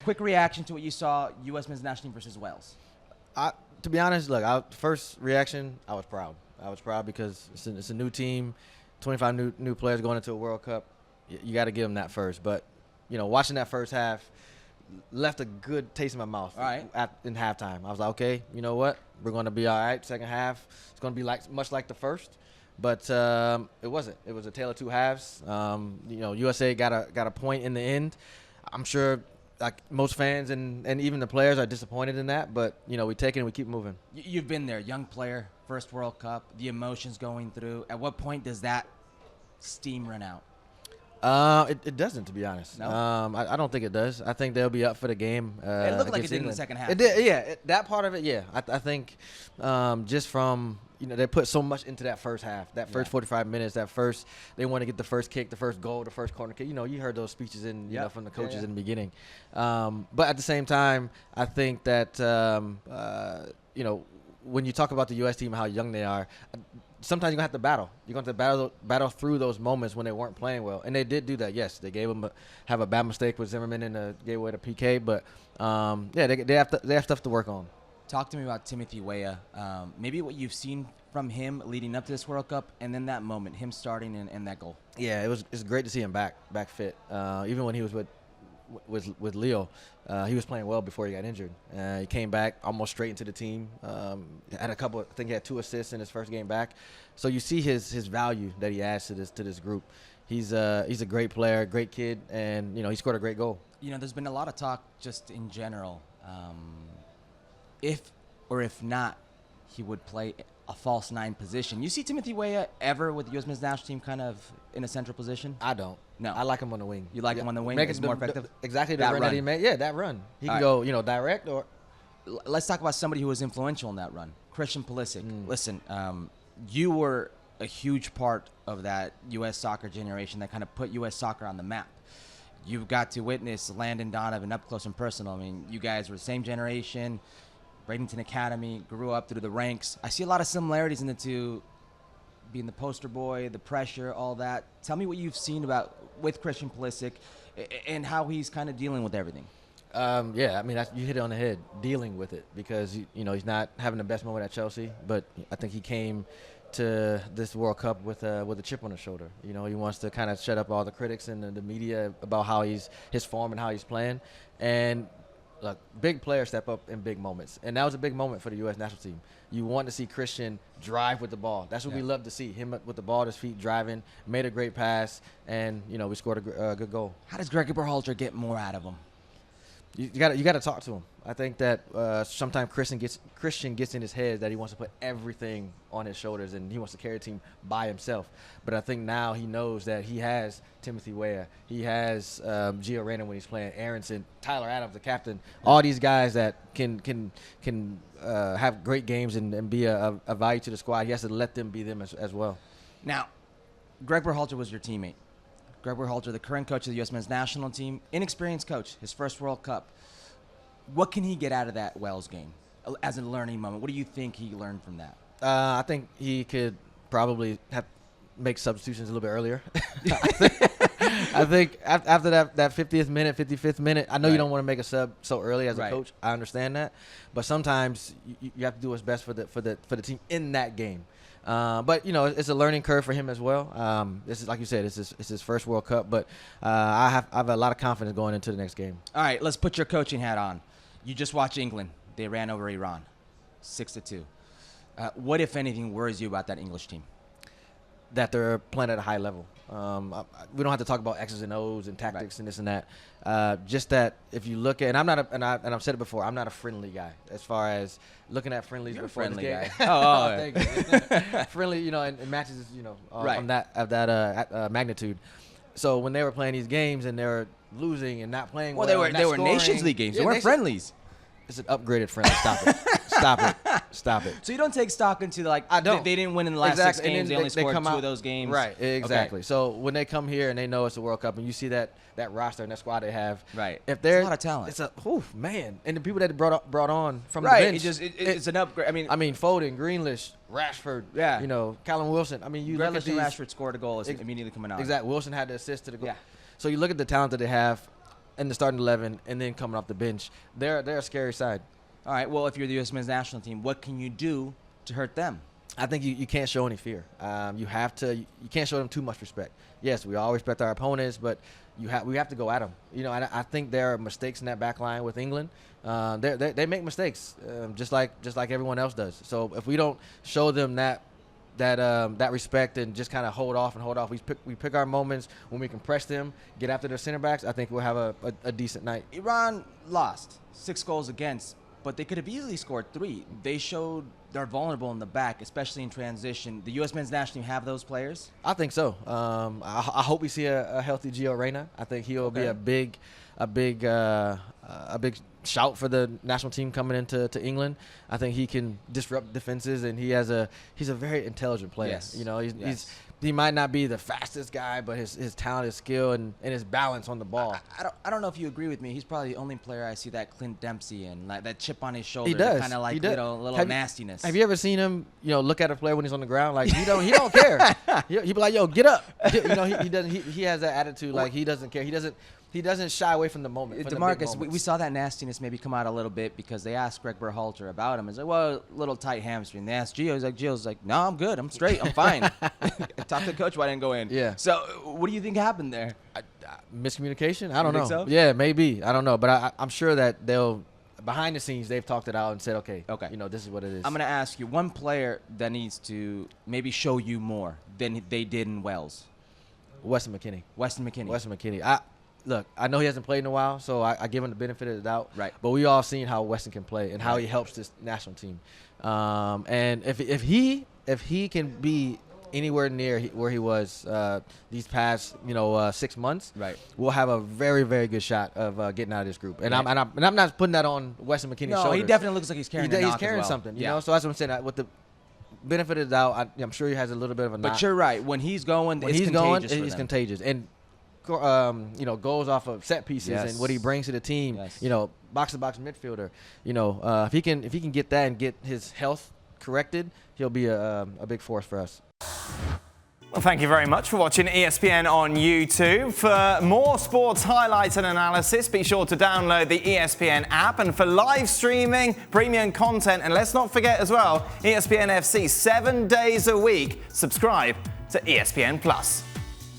quick reaction to what you saw U.S. men's national team versus Wales. To be honest, look, first reaction, I was proud. I was proud because it's a new team, 25 new players going into a World Cup. You got to give them that first. But, watching that first half left a good taste in my mouth. All right. In halftime. I was like, okay, you know what? We're going to be all right. Second half, it's going to be much like the first. But it wasn't. It was a tale of two halves. USA got a point in the end. I'm sure like most fans and even the players are disappointed in that, but we take it and we keep moving. You've been there, young player, first World Cup, the emotions going through. At what point does that steam run out? It doesn't, to be honest. No? I don't think it does. I think they'll be up for the game. It looked like it did England. in the second half. It did, yeah. That part of it, yeah. I think just from they put so much into that first half, that first 45 minutes, they want to get the first kick, the first goal, the first corner kick. You heard those speeches from the coaches in the beginning. But at the same time, I think that when you talk about the U.S. team and how young they are, sometimes you're going to have to battle. You're going to have to battle through those moments when they weren't playing well. And they did do that, yes. They gave them have a bad mistake with Zimmerman and gave away the PK. But, they have stuff to work on. Talk to me about Timothy Weah. Maybe what you've seen from him leading up to this World Cup and then that moment, him starting and that goal. Yeah, it's great to see him back fit. Even when he was with Leo, he was playing well before he got injured. He came back almost straight into the team. Had I think he had 2 assists in his first game back. So you see his value that he adds to this group. He's a great player, great kid, and he scored a great goal. There's been a lot of talk just in general. If not, he would play a false 9 position. You see Timothy Weah ever with the U.S. men's national team kind of in a central position? I don't. No. I like him on the wing. You like him on the wing? It's more effective? Exactly the That run that he made. Yeah, that run. He can go, direct or. Let's talk about somebody who was influential in that run, Christian Pulisic. Listen, you were a huge part of that U.S. soccer generation that kind of put U.S. soccer on the map. You've got to witness Landon Donovan up close and personal. I mean, you guys were the same generation. Bradenton Academy, grew up through the ranks. I see a lot of similarities in the two, being the poster boy, the pressure, all that. Tell me what you've seen with Christian Pulisic and how he's kind of dealing with everything. Yeah, I mean, you hit it on the head, dealing with it, because he's not having the best moment at Chelsea, but I think he came to this World Cup with a chip on his shoulder. He wants to kind of shut up all the critics and the media about how his form and how he's playing. And look, big players step up in big moments, and that was a big moment for the U.S. national team. You want to see Christian drive with the ball. That's what we love to see, him with the ball at his feet, driving, made a great pass, and we scored a good goal. How does Greg Berhalter get more out of him? You got to talk to him. I think that sometimes Christian gets in his head that he wants to put everything on his shoulders and he wants to carry the team by himself. But I think now he knows that he has Timothy Weah, he has Gio Reyna when he's playing, Aronson, Tyler Adams, the captain, all these guys that can have great games and be a value to the squad. He has to let them be them as well. Now, Greg Berhalter was your teammate. Greg Berhalter, the current coach of the U.S. men's national team, inexperienced coach, his first World Cup. What can he get out of that Wales game as a learning moment? What do you think he learned from that? I think he could probably make substitutions a little bit earlier. I think after that 50th minute, 55th minute, I know you don't want to make a sub so early as a coach. I understand that, but sometimes you have to do what's best for the team in that game. But it's a learning curve for him as well. This is, like you said, it's his first World Cup, but I have a lot of confidence going into the next game. All right, let's put your coaching hat on. You just watched England. They ran over Iran, 6-2. What, if anything, worries you about that English team? That they're playing at a high level. We don't have to talk about X's and O's and tactics and this and that. Just that if you look at, and I've said it before, I'm not a friendly guy as far as looking at friendlies. You're before a friendly this guy. game. Oh, thank you. Friendly, and matches, on that magnitude. So when they were playing these games and they were losing and not playing well, they were Nations League games. They weren't friendlies. It's an upgraded friendly. Stop it. So you don't take stock into I don't. They didn't win in the last 6 games. They only scored 2 of those games. Right, exactly. Okay. So when they come here and they know it's a World Cup and you see that roster and that squad they have, right? If there's a lot of talent, it's man, and the people that brought on from the bench, it's an upgrade. I mean, Foden, Grealish, Rashford, Callum Wilson. I mean, you look at these. Rashford scored a goal immediately coming out. Exactly. Wilson had the assist to the goal. Yeah. So you look at the talent that they have. in the starting 11 and then coming off the bench, they're a scary side. All right, well, if you're the U.S. men's national team, what can you do to hurt them? I think you can't show any fear. You can't show them too much respect. Yes, we all respect our opponents, but we have to go at them. You know, and I think there are mistakes in that back line with England. They make mistakes, just like everyone else does. So if we don't show them that respect and just kind of hold off, we pick our moments when we can press them, get after their center backs, I think we'll have a decent night. Iran lost 6 goals against, but they could have easily scored 3. They showed they're vulnerable in the back, especially in transition. The U.S. men's national team have those players? I think so. I hope we see a healthy Gio Reyna. I think he'll be a big shout for the national team coming into England. I think he can disrupt defenses, and he's a very intelligent player. Yes. You know, he might not be the fastest guy, but his talent, his skill, and his balance on the ball. I don't know if you agree with me. He's probably the only player I see that Clint Dempsey and like that chip on his shoulder. He does. Kind of like little nastiness. Have you ever seen him, look at a player when he's on the ground? Like he don't care. He'll be like, yo, get up. He doesn't. He has that attitude. Like he doesn't care. He doesn't shy away from the moment. DeMarcus, we saw that nastiness maybe come out a little bit because they asked Greg Berhalter about him. He's like, well, little tight hamstring. They asked Gio's like, no, I'm good. I'm straight. I'm fine. Talk to the coach why I didn't go in. Yeah. So what do you think happened there? Miscommunication? I don't know. So? Yeah, maybe. I don't know. But I'm sure that behind the scenes, they've talked it out and said, okay, this is what it is. I'm going to ask you one player that needs to maybe show you more than they did in Wales. Weston McKennie. Look, I know he hasn't played in a while, so I give him the benefit of the doubt. Right. But we all seen how Weston can play and how he helps this national team. And if he can be anywhere near where he was these past 6 months, right, we'll have a very, very good shot of getting out of this group. And I'm not putting that on Weston McKinney's shoulders. No, he definitely looks like he's carrying. He's carrying something. You know, so that's what I'm saying. With the benefit of the doubt, I'm sure he has a little bit of a. But you're right. When he's going, it's contagious. And goes off of set pieces and what he brings to the team. Yes. Box-to-box midfielder. If he can get that and get his health corrected, he'll be a big force for us. Well, thank you very much for watching ESPN on YouTube. For more sports highlights and analysis, be sure to download the ESPN app. And for live streaming, premium content, and let's not forget as well, ESPN FC 7 days a week. Subscribe to ESPN Plus.